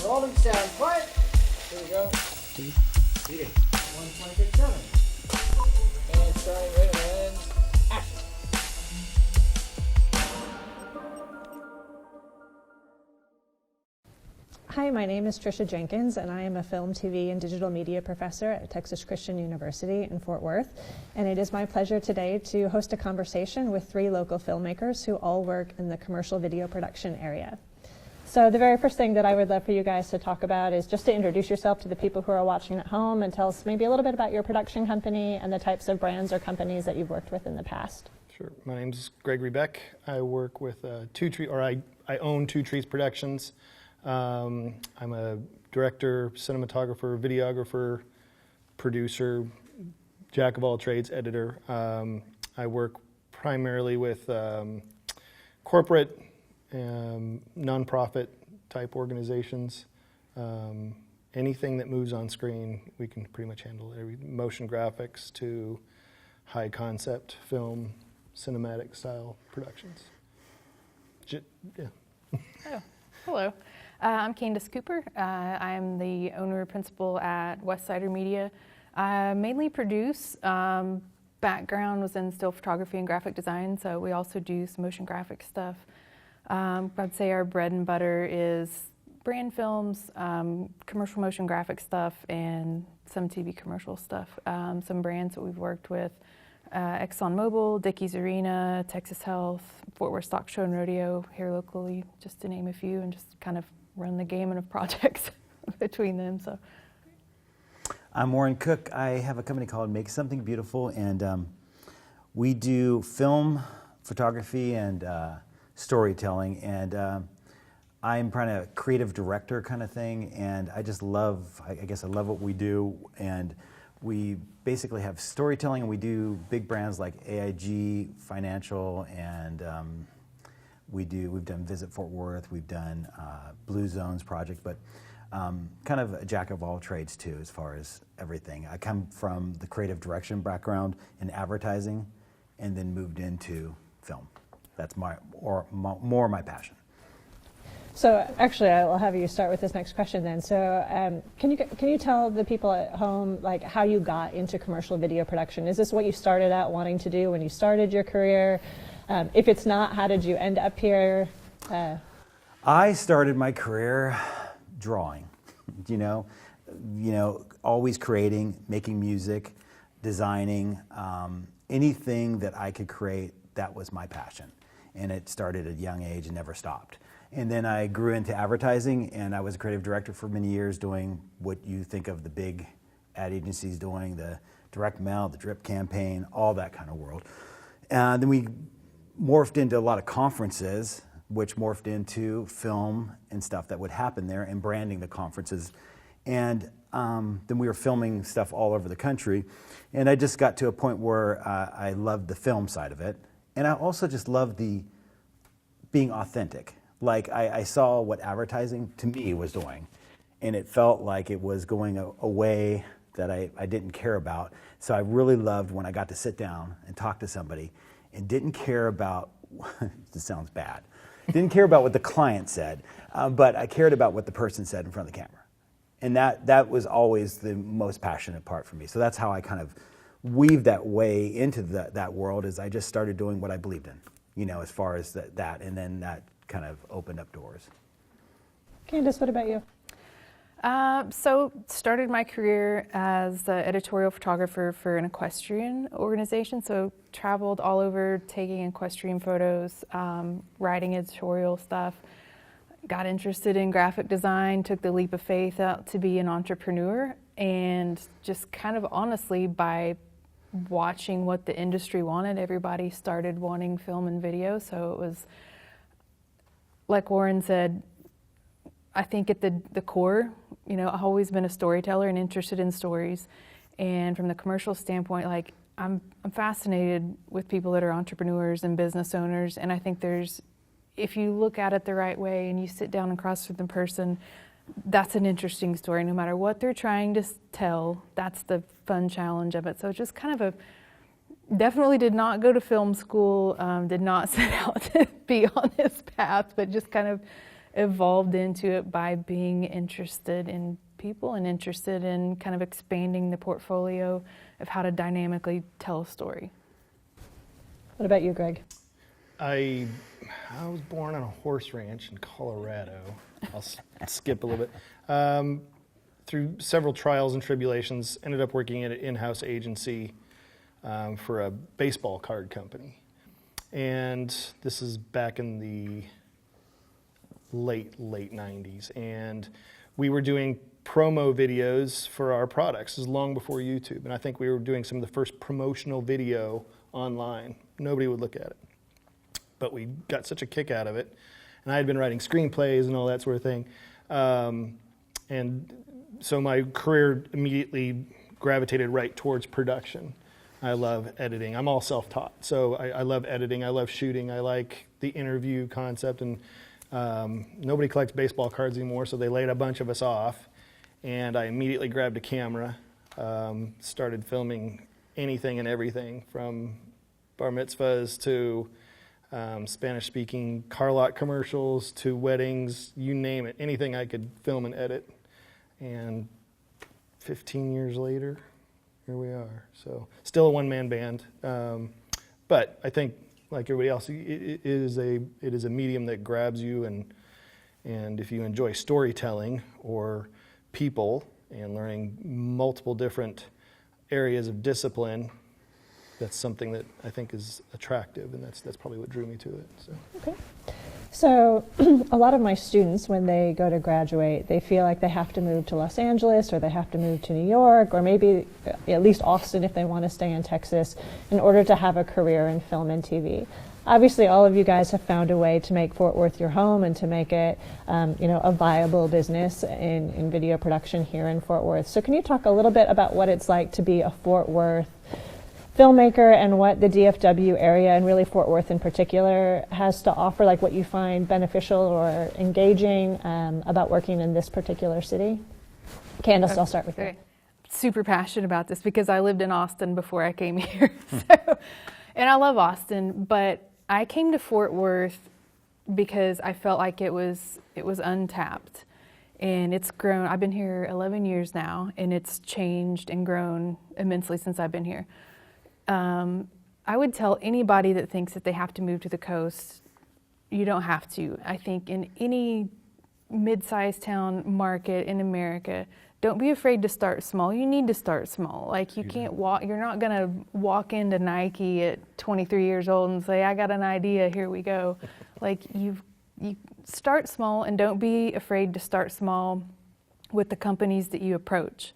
Rolling sound, quiet. Here we go. Reading. 1.57. And starting right and action. Hi, my name is Tricia Jenkins, and I am a film, TV, and digital media professor at Texas Christian University in Fort Worth. And it is my pleasure today to host a conversation with 3 local filmmakers who all work in the commercial video production area. So the very first thing that I would love for you guys to talk about is just to introduce yourself to the people who are watching at home and tell us maybe a little bit about your production company and the types of brands or companies that you've worked with in the past. Sure. My name is Gregory Beck. I work with I own Two Trees Productions. I'm a director, cinematographer, videographer, producer, jack of all trades, editor. I work primarily with corporate, nonprofit type organizations. Anything that moves on screen, we can pretty much handle. Motion graphics to high concept film, cinematic style productions. Yeah. Oh, hello. I'm Candace Cooper. I'm the owner and principal at Westsider Media. I mainly produce. Background was in still photography and graphic design, so we also do some motion graphic stuff. I'd say our bread and butter is brand films, commercial motion graphic stuff, and some TV commercial stuff. Some brands that we've worked with, ExxonMobil, Dickies Arena, Texas Health, Fort Worth Stock Show and Rodeo here locally, just to name a few, and just kind of run the gamut of projects between them. So, I'm Warren Cook. I have a company called Make Something Beautiful, and we do film, photography, and storytelling. And I'm kind of a creative director kind of thing, and I just love, I guess I love what we do. And we basically have storytelling, and we do big brands like AIG Financial, and we've done Visit Fort Worth, we've done Blue Zones project, but kind of a jack of all trades too, as far as everything. I come from the creative direction background in advertising, and then moved into film. That's more my passion. So actually, I will have you start with this next question then. So can you tell the people at home like how you got into commercial video production? Is this what you started out wanting to do when you started your career? If it's not, how did you end up here? I started my career drawing, always creating, making music, designing, anything that I could create, that was my passion. And it started at a young age and never stopped. And then I grew into advertising, and I was a creative director for many years doing what you think of the big ad agencies doing, the direct mail, the drip campaign, all that kind of world. Then we morphed into a lot of conferences, which morphed into film and stuff that would happen there, and branding the conferences. And then we were filming stuff all over the country. And I just got to a point where I loved the film side of it. And I also just loved the being authentic. Like I saw what advertising to me was doing, and it felt like it was going a way that I didn't care about. So I really loved when I got to sit down and talk to somebody and didn't care about, this sounds bad, didn't care about what the client said, but I cared about what the person said in front of the camera. And that was always the most passionate part for me. So that's how I kind of weaved that way into that world, is I just started doing what I believed in, as far as that, and then that kind of opened up doors. Candace, what about you? So started my career as an editorial photographer for an equestrian organization. So traveled all over taking equestrian photos, writing editorial stuff. Got interested in graphic design, took the leap of faith out to be an entrepreneur, and just kind of honestly by watching what the industry wanted, everybody started wanting film and video. So it was, like Warren said, I think at the core, I've always been a storyteller and interested in stories. And from the commercial standpoint, like I'm fascinated with people that are entrepreneurs and business owners. And I think if you look at it the right way and you sit down and cross with the person, that's an interesting story. No matter what they're trying to tell, that's the fun challenge of it. So it's just kind of definitely did not go to film school, did not set out to be on this path, but just kind of evolved into it by being interested in people and interested in kind of expanding the portfolio of how to dynamically tell a story. What about you, Greg? I was born on a horse ranch in Colorado. I'll skip a little bit. Through several trials and tribulations, ended up working at an in-house agency for a baseball card company. And this is back in the late 90s. And we were doing promo videos for our products. This is long before YouTube. And I think we were doing some of the first promotional video online. Nobody would look at it. But we got such a kick out of it. And I had been writing screenplays and all that sort of thing. And so my career immediately gravitated right towards production. I love editing. I'm all self-taught, so I love editing. I love shooting. I like the interview concept. And nobody collects baseball cards anymore, so they laid a bunch of us off. And I immediately grabbed a camera, started filming anything and everything from bar mitzvahs to Spanish-speaking car lot commercials to weddings, you name it, anything I could film and edit. And 15 years later, here we are. So still a one-man band, but I think, like everybody else, it is a medium that grabs you, and if you enjoy storytelling or people and learning multiple different areas of discipline, that's something that I think is attractive, and that's probably what drew me to it. So. Okay. So a lot of my students, when they go to graduate, they feel like they have to move to Los Angeles, or they have to move to New York, or maybe at least Austin if they want to stay in Texas, in order to have a career in film and TV. Obviously, all of you guys have found a way to make Fort Worth your home and to make it, a viable business in video production here in Fort Worth. So can you talk a little bit about what it's like to be a Fort Worth filmmaker and what the DFW area, and really Fort Worth in particular, has to offer, like what you find beneficial or engaging about working in this particular city? Candace, I'll start with you. Super passionate about this because I lived in Austin before I came here. And I love Austin, but I came to Fort Worth because I felt like it was untapped. And it's grown. I've been here 11 years now, and it's changed and grown immensely since I've been here. I would tell anybody that thinks that they have to move to the coast, you don't have to. I think in any mid-sized town market in America, don't be afraid to start small. You need to start small. Like you can't walk, you're not gonna walk into Nike at 23 years old and say, I got an idea, here we go. Like you start small, and don't be afraid to start small with the companies that you approach.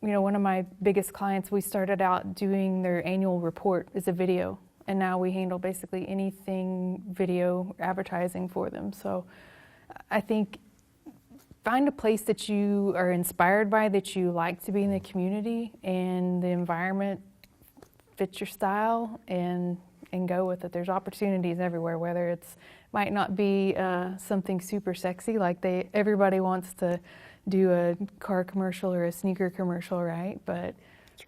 One of my biggest clients, we started out doing their annual report as a video, and now we handle basically anything video advertising for them. So I think find a place that you are inspired by, that you like to be in the community, and the environment fits your style, and go with it. There's opportunities everywhere, whether it's might not be something super sexy, like everybody wants to do a car commercial or a sneaker commercial, right? But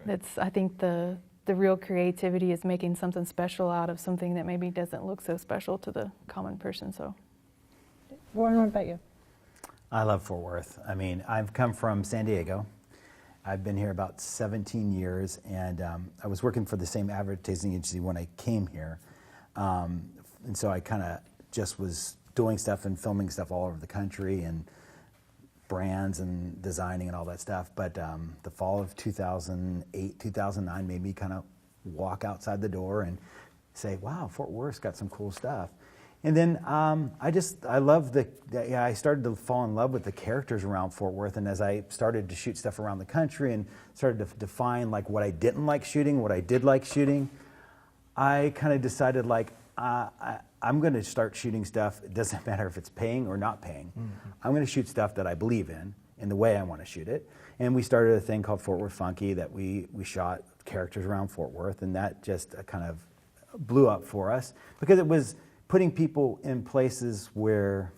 that's I think the real creativity is making something special out of something that maybe doesn't look so special to the common person. So, Warren, what about you? I love Fort Worth. I mean, I've come from San Diego. I've been here about 17 years, and I was working for the same advertising agency when I came here. And so I kind of just was doing stuff and filming stuff all over the country, and brands and designing and all that stuff. But the fall of 2008, 2009 made me kind of walk outside the door and say, wow, Fort Worth's got some cool stuff. And then I started to fall in love with the characters around Fort Worth. And as I started to shoot stuff around the country and started to define like what I didn't like shooting, what I did like shooting, I kind of decided like, I'm going to start shooting stuff. It doesn't matter if it's paying or not paying. Mm-hmm. I'm going to shoot stuff that I believe in the way I want to shoot it. And we started a thing called Fort Worth Funky that we shot characters around Fort Worth, and that just kind of blew up for us because it was putting people in places where,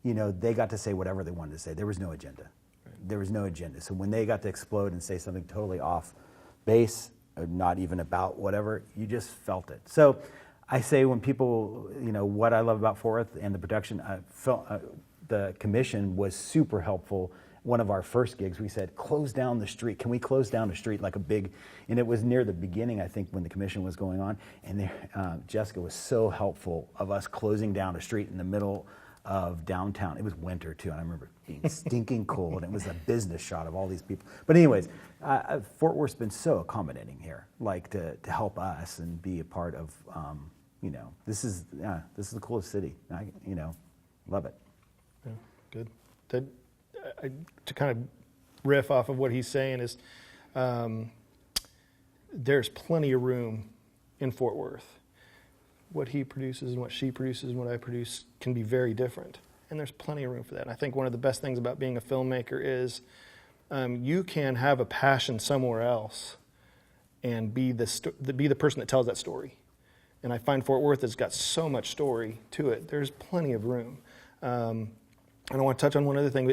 they got to say whatever they wanted to say. There was no agenda. Right. There was no agenda. So when they got to explode and say something totally off base, or not even about whatever, you just felt it. So I say when people, what I love about Fort Worth and the production, the commission was super helpful. One of our first gigs, we said, close down the street. Can we close down the street like a big, and it was near the beginning, I think, when the commission was going on. And there, Jessica was so helpful of us closing down a street in the middle of downtown. It was winter too, and I remember it being stinking cold, and it was a business shot of all these people. But anyways, Fort Worth's been so accommodating here, like to help us and be a part of, this is the coolest city. Love it. Yeah, good. To kind of riff off of what he's saying is there's plenty of room in Fort Worth. What he produces and what she produces and what I produce can be very different. And there's plenty of room for that. And I think one of the best things about being a filmmaker is you can have a passion somewhere else and be the person that tells that story. And I find Fort Worth has got so much story to it. There's plenty of room. And I want to touch on one other thing.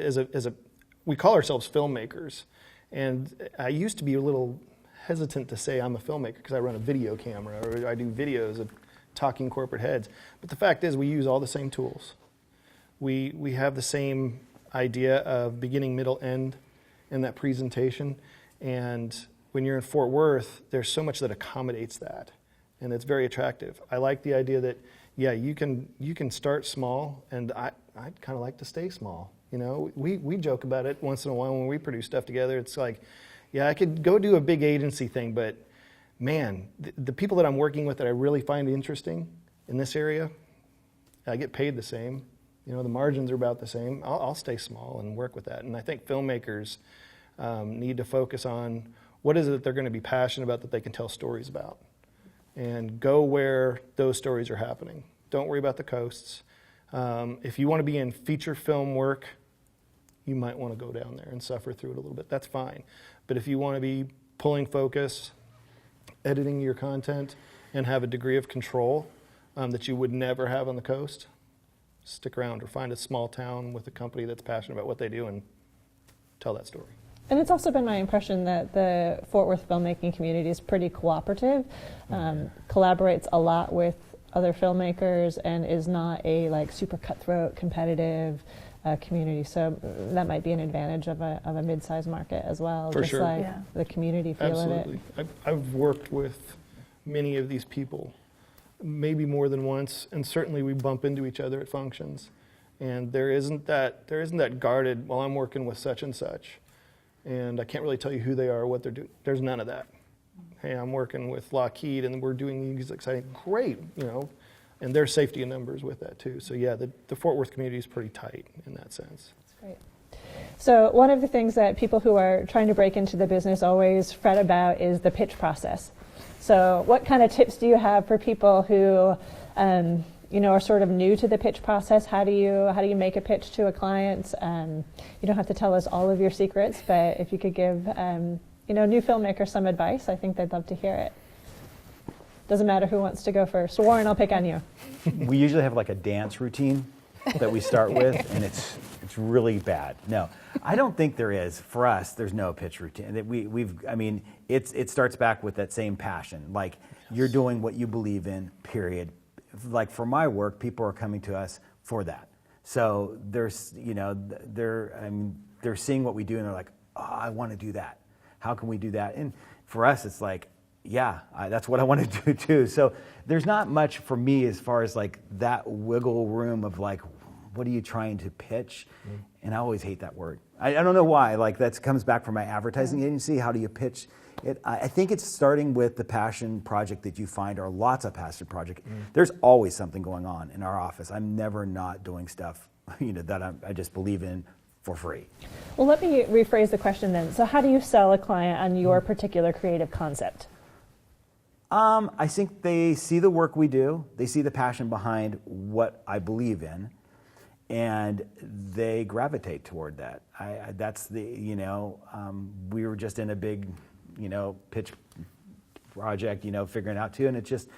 We call ourselves filmmakers. And I used to be a little hesitant to say I'm a filmmaker because I run a video camera or I do videos of talking corporate heads. But the fact is we use all the same tools. We have the same idea of beginning, middle, end in that presentation. And when you're in Fort Worth, there's so much that accommodates that. And it's very attractive. I like the idea that, yeah, you can start small, and I'd kind of like to stay small. We joke about it once in a while when we produce stuff together. It's like, yeah, I could go do a big agency thing, but man, the people that I'm working with that I really find interesting in this area, I get paid the same. The margins are about the same. I'll stay small and work with that. And I think filmmakers need to focus on what is it that they're going to be passionate about that they can tell stories about. And go where those stories are happening. Don't worry about the coasts. If you want to be in feature film work, you might want to go down there and suffer through it a little bit. That's fine. But if you want to be pulling focus, editing your content, and have a degree of control that you would never have on the coast, stick around or find a small town with a company that's passionate about what they do and tell that story. And it's also been my impression that the Fort Worth filmmaking community is pretty cooperative, collaborates a lot with other filmmakers, and is not a super cutthroat, competitive community. So that might be an advantage of a mid-sized market as well. For sure. The community feel Absolutely. of it. I've worked with many of these people, maybe more than once, and certainly we bump into each other at functions. And there isn't that guarded, well, I'm working with such and such, and I can't really tell you who they are or what they're doing. There's none of that. Hey, I'm working with Lockheed, and we're doing these exciting, great, and there's safety in numbers with that too. So yeah, the Fort Worth community is pretty tight in that sense. That's great. So one of the things that people who are trying to break into the business always fret about is the pitch process. So what kind of tips do you have for people who are sort of new to the pitch process? How do you make a pitch to a client? You don't have to tell us all of your secrets, but if you could give new filmmakers some advice, I think they'd love to hear it. Doesn't matter who wants to go first. Warren, I'll pick on you. We usually have like a dance routine that we start with, and it's really bad. No, I don't think there is. For us, there's no pitch routine. It starts back with that same passion. Like, you're doing what you believe in, period. Like, for my work, people are coming to us for that. So they're seeing what we do, and they're like, oh, I want to do that. How can we do that? And for us, it's like, yeah, that's what I want to do too. So there's not much for me as far as like that wiggle room of like, what are you trying to pitch? And I always hate that word. I don't know why. Like, that comes back from my advertising agency. How do you pitch it? I think it's starting with the passion project that you find, or lots of passion project. There's always something going on in our office. I'm never not doing stuff that I just believe in for free. Well, let me rephrase the question then. So how do you sell a client on your particular creative concept? I think they see the work we do, they see the passion behind what I believe in, and they gravitate toward that. That's we were just in a big, pitch project, figuring out too, and it's just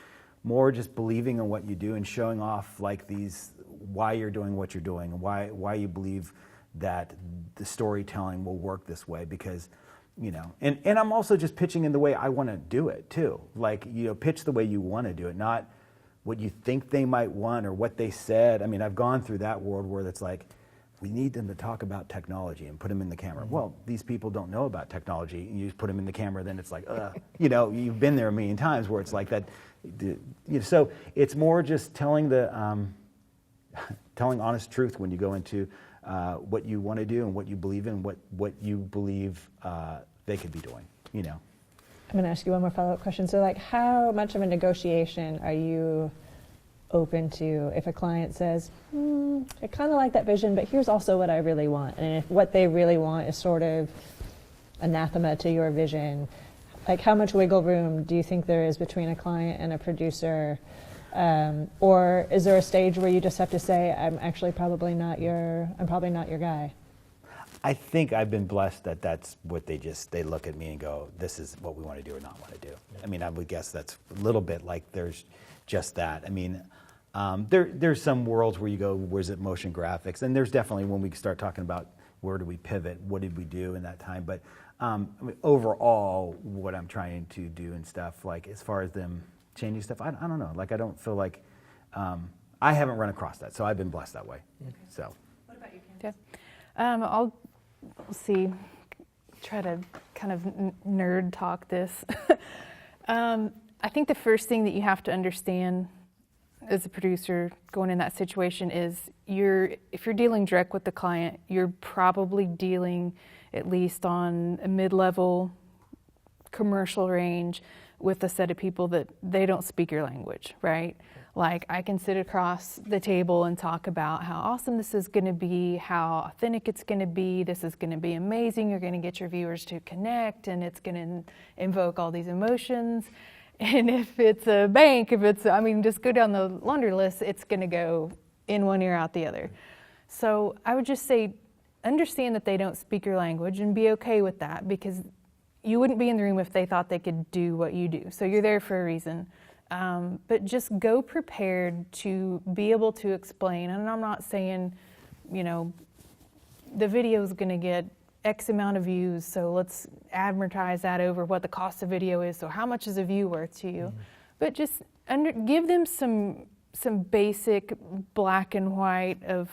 more just believing in what you do and showing off like why you're doing what you're doing, and why you believe that the storytelling will work this way, because and I'm also just pitching in the way I want to do it too. Like, pitch the way you want to do it, not what you think they might want or what they said. I mean, I've gone through that world where it's like, we need them to talk about technology and put them in the camera. Well, these people don't know about technology, and you just put them in the camera, then it's like, you know, you've been there a million times where it's like that. You know, so it's more just telling telling honest truth when you go into what you want to do and what you believe in, what you believe they could be doing, you know. I'm going to ask you one more follow-up question. So, like, how much of a negotiation are you open to if a client says, I kind of like that vision, but here's also what I really want. And if what they really want is sort of anathema to your vision, like, how much wiggle room do you think there is between a client and a producer? Or is there a stage where you just have to say, I'm probably not your guy? I think I've been blessed that that's what they look at me and go, this is what we want to do or not want to do. I mean, I would guess that's a little bit like there's just that. I mean, there's some worlds where you go, where's it motion graphics? And there's definitely when we start talking about where do we pivot, what did we do in that time? But I mean, overall, what I'm trying to do and stuff, like as far as them changing stuff, I don't know. Like, I don't feel like, I haven't run across that, so I've been blessed that way. Okay. So. What about you, Candace? I'll try to kind of nerd talk this. I think the first thing that you have to understand as a producer going in that situation is if you're dealing direct with the client, you're probably dealing at least on a mid-level commercial range with a set of people that they don't speak your language, right? Like, I can sit across the table and talk about how awesome this is going to be, how authentic it's going to be, this is going to be amazing, you're going to get your viewers to connect, and it's going to invoke all these emotions. And if it's a bank, just go down the laundry list, it's going to go in one ear, out the other. So I would just say, understand that they don't speak your language and be okay with that, because you wouldn't be in the room if they thought they could do what you do. So you're there for a reason. But just go prepared to be able to explain. And I'm not saying, the video is going to get X amount of views, so let's advertise that over what the cost of video is. So how much is a view worth to you? But just give them some basic black and white of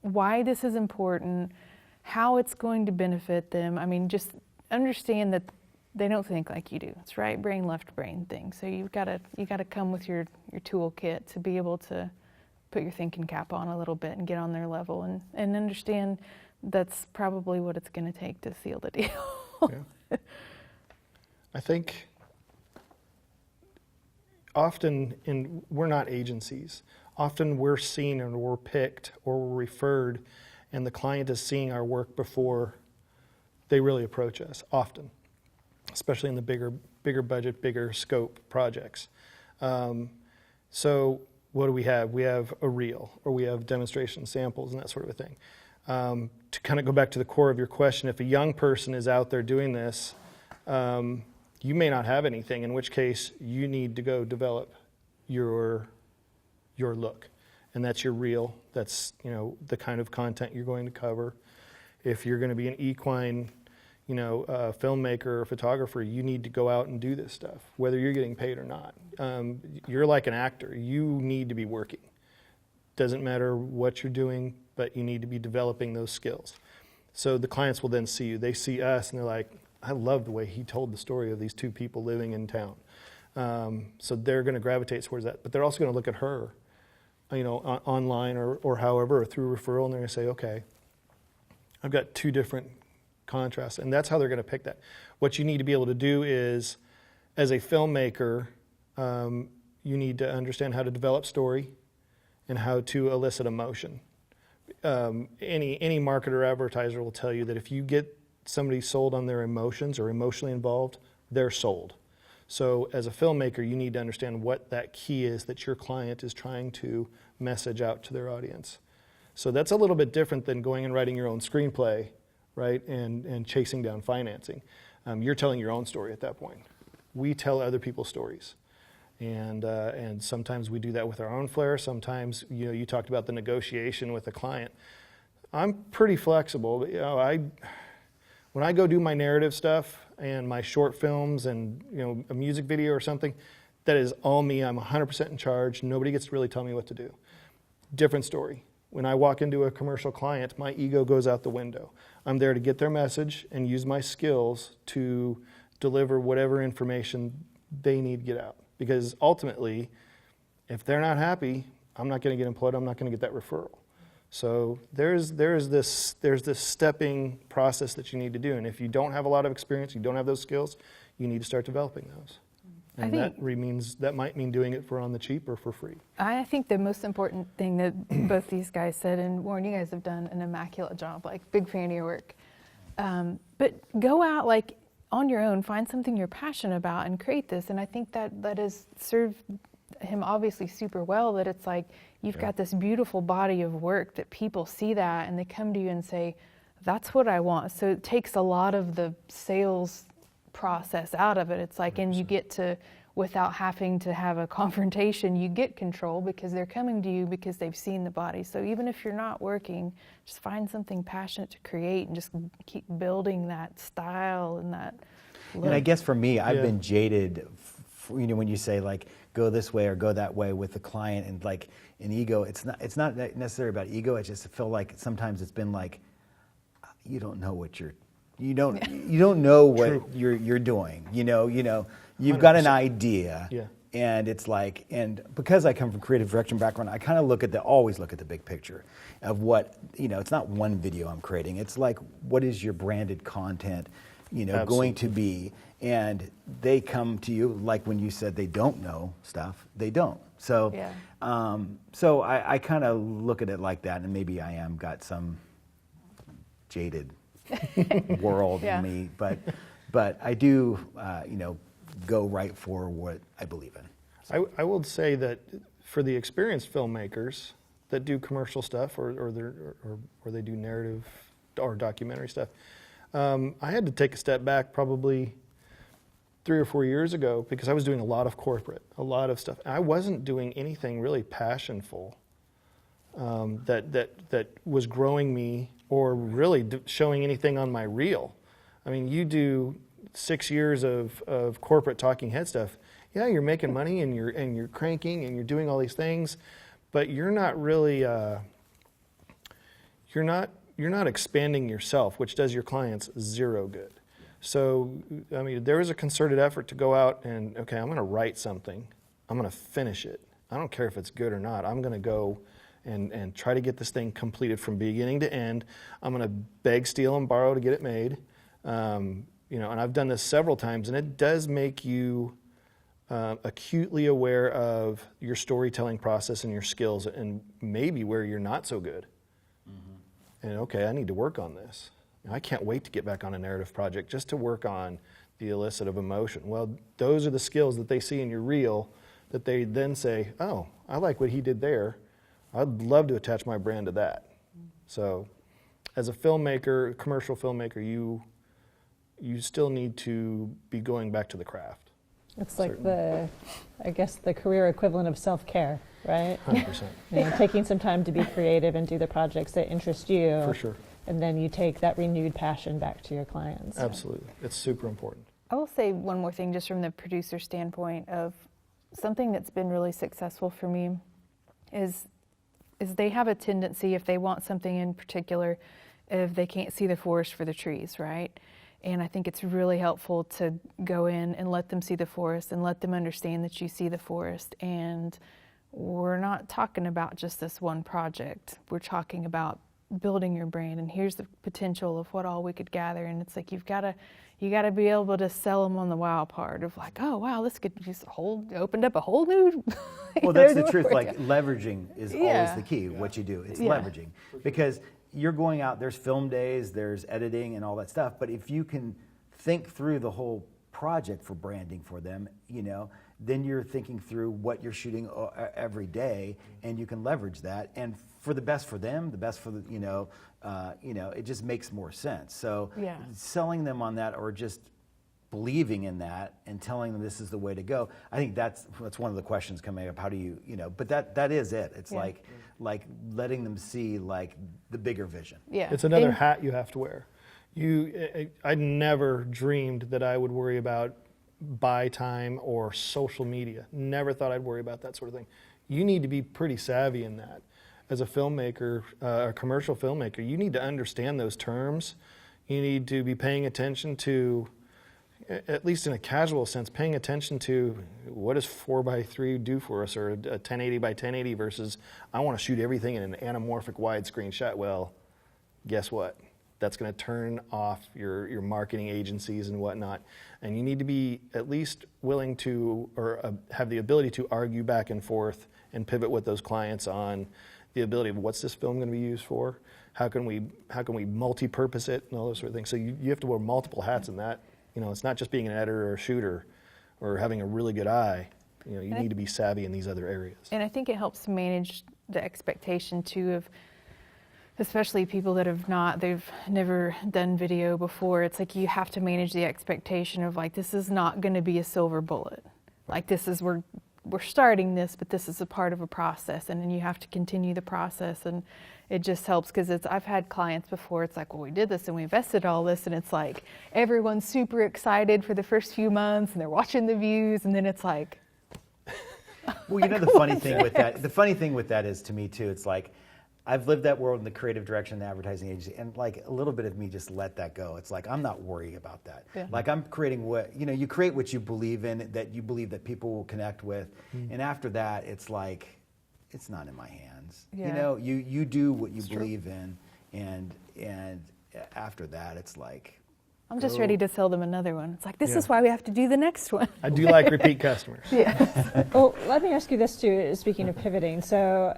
why this is important, how it's going to benefit them. I mean, just understand that they don't think like you do. It's right brain, left brain thing. So you gotta come with your toolkit to be able to put your thinking cap on a little bit and get on their level and understand that's probably what it's going to take to seal the deal. Yeah. I think often we're not agencies. Often we're seen and we're picked or we're referred, and the client is seeing our work before they really approach us, often, especially in the bigger budget, bigger scope projects. So what do we have? We have a reel, or we have demonstration samples and that sort of a thing. To kind of go back to the core of your question, if a young person is out there doing this, you may not have anything, in which case you need to go develop your look. And that's your reel. That's, the kind of content you're going to cover. If you're going to be an equine, filmmaker or photographer, you need to go out and do this stuff, whether you're getting paid or not. You're like an actor. You need to be working. Doesn't matter what you're doing, but you need to be developing those skills. So the clients will then see you. They see us and they're like, I love the way he told the story of these two people living in town. So they're going to gravitate towards that. But they're also going to look at her, online or however, or through referral, and they're going to say, okay, I've got two different contrasts. And that's how they're going to pick that. What you need to be able to do is, as a filmmaker, you need to understand how to develop story and how to elicit emotion. Any marketer or advertiser will tell you that if you get somebody sold on their emotions or emotionally involved, they're sold. So as a filmmaker, you need to understand what that key is that your client is trying to message out to their audience. So that's a little bit different than going and writing your own screenplay, right, and chasing down financing. You're telling your own story at that point. We tell other people's stories. And sometimes we do that with our own flair. Sometimes, you talked about the negotiation with the client. I'm pretty flexible. When I go do my narrative stuff and my short films and, a music video or something, that is all me. I'm 100% in charge. Nobody gets to really tell me what to do. Different story. When I walk into a commercial client, my ego goes out the window. I'm there to get their message and use my skills to deliver whatever information they need to get out. Because ultimately, if they're not happy, I'm not going to get employed. I'm not going to get that referral. So there's this stepping process that you need to do. And if you don't have a lot of experience, you don't have those skills, you need to start developing those. And that might mean doing it for on the cheap or for free. I think the most important thing that both these guys said, and Warren, you guys have done an immaculate job, like big fan of your work. But go out like on your own, find something you're passionate about and create this. And I think that has served him obviously super well, that it's like you've got this beautiful body of work that people see that and they come to you and say, that's what I want. So it takes a lot of the sales process out of it. It's like, 100%. And you get to, without having to have a confrontation, you get control because they're coming to you because they've seen the body. So even if you're not working, just find something passionate to create and just keep building that style and that look. And I guess for me, I've been jaded, when you say like, go this way or go that way with the client, and like an ego, it's not necessarily about ego. I just feel like sometimes it's been like, you don't know what you don't know what you're doing. You've got an idea, and it's like, and because I come from creative direction background, I kind of always look at the big picture of what, it's not one video I'm creating. It's like, what is your branded content, going to be? And they come to you, like when you said they don't know stuff, they don't. So, so I kind of look at it like that, and maybe I am got some jaded world in me, but I do, go right for what I believe in. So. I will say that for the experienced filmmakers that do commercial stuff or they do narrative or documentary stuff, I had to take a step back probably 3 or 4 years ago because I was doing a lot of corporate, a lot of stuff. I wasn't doing anything really passionful that was growing me or really showing anything on my reel. I mean, you do 6 years of corporate talking head stuff. Yeah, you're making money and you're cranking and you're doing all these things, but you're not really you're not expanding yourself, which does your clients zero good. So, I mean, there was a concerted effort to go out and, okay, I'm going to write something. I'm going to finish it. I don't care if it's good or not. I'm going to go and try to get this thing completed from beginning to end. I'm going to beg, steal, and borrow to get it made. And I've done this several times, and it does make you acutely aware of your storytelling process and your skills and maybe where you're not so good. Mm-hmm. And, okay, I need to work on this. I can't wait to get back on a narrative project just to work on the elicit of emotion. Well, those are the skills that they see in your reel that they then say, oh, I like what he did there. I'd love to attach my brand to that. So as a filmmaker, commercial filmmaker, you still need to be going back to the craft. It's like the career equivalent of self-care, right? 100%. Taking some time to be creative and do the projects that interest you. For sure. And then you take that renewed passion back to your clients. Absolutely. It's super important. I will say one more thing just from the producer standpoint of something that's been really successful for me is they have a tendency, if they want something in particular, if they can't see the forest for the trees, right? And I think it's really helpful to go in and let them see the forest and let them understand that you see the forest. And we're not talking about just this one project. We're talking about building your brand, and here's the potential of what all we could gather. And it's like you got to be able to sell them on the wow part of like, oh wow, this could just opened up a whole new. Well, that's the truth. Like leveraging is always the key. What you do, it's leveraging, because you're going out. There's film days, there's editing, and all that stuff. But if you can think through the whole project for branding for them, then you're thinking through what you're shooting every day, and you can leverage that. And for the best for them, the best for the, it just makes more sense. So selling them on that, or just believing in that and telling them this is the way to go, I think that's one of the questions coming up. How do you, but that is it. It's like letting them see like the bigger vision. Yeah. It's another hat you have to wear. I never dreamed that I would worry about buy time or social media. Never thought I'd worry about that sort of thing. You need to be pretty savvy in that. As a filmmaker, a commercial filmmaker, you need to understand those terms. You need to be paying attention to, at least in a casual sense, paying attention to what does 4:3 do for us, or a 1080 by 1080 versus I want to shoot everything in an anamorphic widescreen shot. Well, guess what? That's going to turn off your marketing agencies and whatnot. And you need to be at least willing to, or have the ability to argue back and forth and pivot with those clients on the ability of what's this film going to be used for? How can we multi-purpose it and all those sort of things. So you have to wear multiple hats in that. You know, it's not just being an editor or a shooter or having a really good eye. You know, you need to be savvy in these other areas. And I think it helps manage the expectation too of, especially people that they've never done video before. It's like you have to manage the expectation of like, this is not going to be a silver bullet. Like we're starting this, but this is a part of a process, and then you have to continue the process. And it just helps because I've had clients before, it's like, well, we did this and we invested all this, and it's like everyone's super excited for the first few months and they're watching the views, and then it's like, well, you know, the funny thing with that is, to me too, it's like I've lived that world in the creative direction, the advertising agency, and like a little bit of me just let that go. It's like I'm not worried about that. Yeah. Like I'm creating what, you know, you create what you believe in, that you believe that people will connect with, and after that, it's like it's not in my hands. Yeah. You know, you do what you believe in, and after that, it's like I'm just ready to sell them another one. It's like, this is why we have to do the next one. I do like repeat customers. Yeah. Well, let me ask you this too, speaking of pivoting. So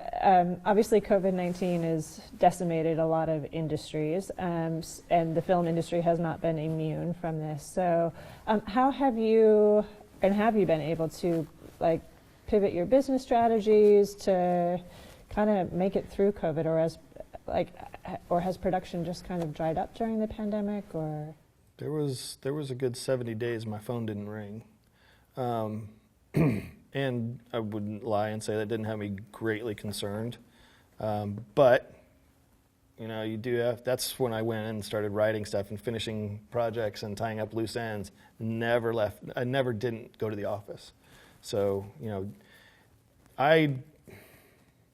obviously COVID-19 has decimated a lot of industries, and the film industry has not been immune from this. So how have you been able to like pivot your business strategies to kind of make it through COVID, or has production just kind of dried up during the pandemic, or? There was a good 70 days my phone didn't ring. And I wouldn't lie and say that didn't have me greatly concerned. But, you know, that's when I went and started writing stuff and finishing projects and tying up loose ends. I never didn't go to the office. So, you know, I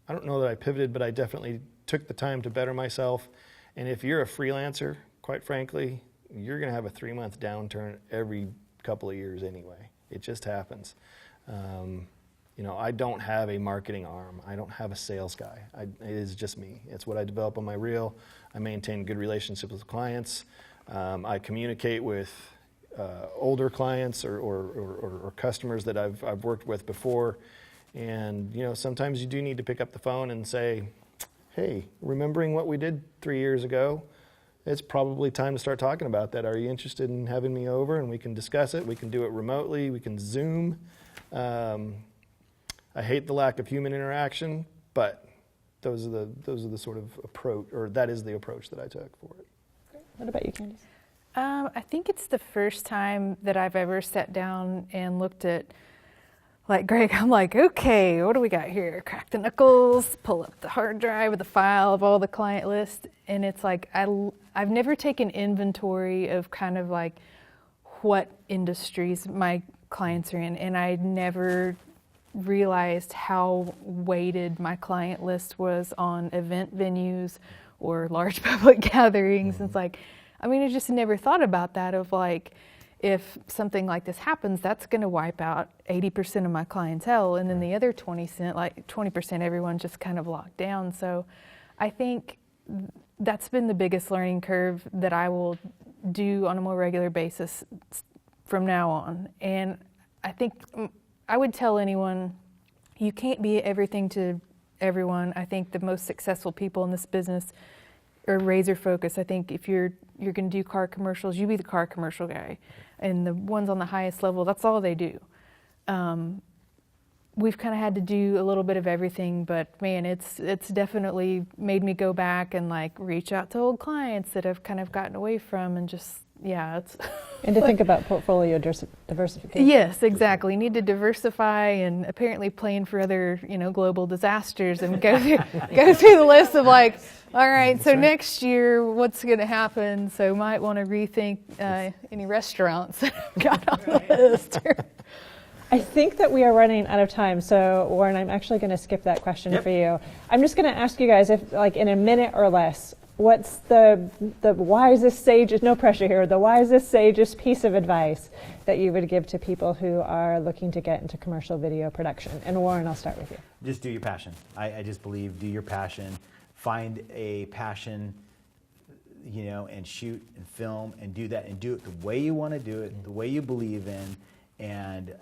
don't know that I pivoted, but I definitely took the time to better myself. And if you're a freelancer, quite frankly, you're going to have a 3-month downturn every couple of years anyway. It just happens. You know, I don't have a marketing arm. I don't have a sales guy. It is just me. It's what I develop on my reel. I maintain good relationships with clients. I communicate with older clients or customers that I've worked with before. And, you know, sometimes you do need to pick up the phone and say, hey, remembering what we did 3 years ago, it's probably time to start talking about that. Are you interested in having me over and we can discuss it? We can do it remotely. We can Zoom. I hate the lack of human interaction, but those are the sort of approach, or that is the approach that I took for it. Great. What about you, Candace? I think it's the first time that I've ever sat down and looked at, like Greg, I'm like, okay, what do we got here? Crack the knuckles, pull up the hard drive with the file of all the client list. And it's like, I've never taken inventory of kind of like what industries my clients are in. And I never realized how weighted my client list was on event venues or large public gatherings. It's like, I mean, I just never thought about that of like, if something like this happens, that's going to wipe out 80% of my clientele, and then the other 20%, everyone's just kind of locked down. So I think that's been the biggest learning curve that I will do on a more regular basis from now on. And I think I would tell anyone, you can't be everything to everyone. I think the most successful people in this business are razor focused. I think if you're going to do car commercials, you be the car commercial guy. And the ones on the highest level, that's all they do. We've kind of had to do a little bit of everything, but man, it's definitely made me go back and like reach out to old clients that I've kind of gotten away from and just yeah, it's And to think about portfolio diversification. yes, exactly. Need to diversify, and apparently plan for other, global disasters, and go through the list of like, all right, so next year, what's going to happen? So might want to rethink any restaurants that I've got on the list. I think that we are running out of time, so Warren, I'm actually going to skip that question for you. I'm just going to ask you guys, if like in a minute or less, what's the wisest, sagest, no pressure here, the wisest, sagest piece of advice that you would give to people who are looking to get into commercial video production? And Warren, I'll start with you. Just do your passion. I just believe, do your passion. Find a passion, and shoot and film and do that, and do it the way you want to do it, the way you believe in. And,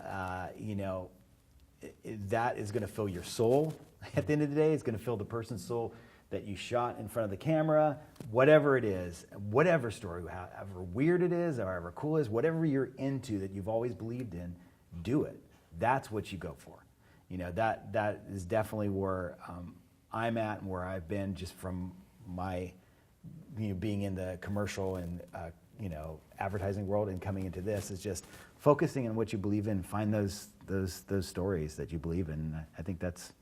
that is going to fill your soul. At the end of the day, it's going to fill the person's soul that you shot in front of the camera, whatever it is, whatever story, however weird it is, however cool it is, whatever you're into that you've always believed in, do it. That's what you go for. That is definitely where I'm at, and where I've been just from my, being in the commercial and, advertising world, and coming into this is just focusing on what you believe in. Find those stories that you believe in. I think that's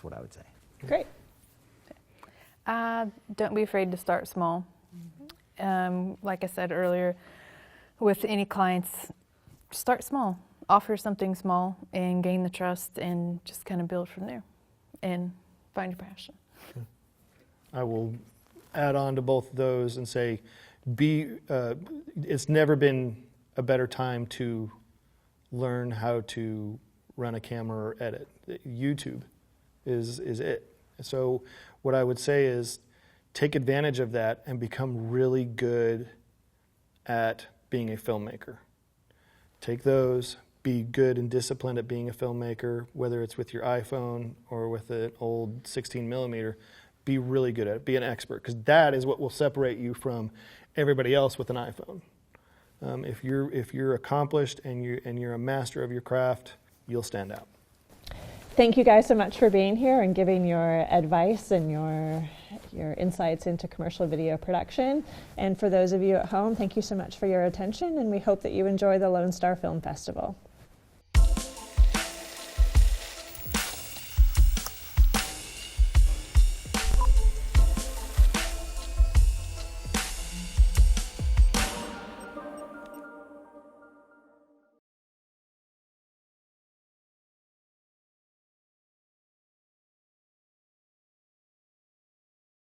what I would say. Great. Don't be afraid to start small. Like I said earlier, with any clients, start small. Offer something small and gain the trust, and just kind of build from there and find your passion. I will add on to both of those and say, it's never been a better time to learn how to run a camera or edit. YouTube is it. So what I would say is take advantage of that and become really good at being a filmmaker. Take those, be good and disciplined at being a filmmaker, whether it's with your iPhone or with an old 16 millimeter. Be really good at it. Be an expert, because that is what will separate you from everybody else with an iPhone. If you're accomplished and you're a master of your craft, you'll stand out. Thank you guys so much for being here and giving your advice and your insights into commercial video production. And for those of you at home, thank you so much for your attention, and we hope that you enjoy the Lone Star Film Festival.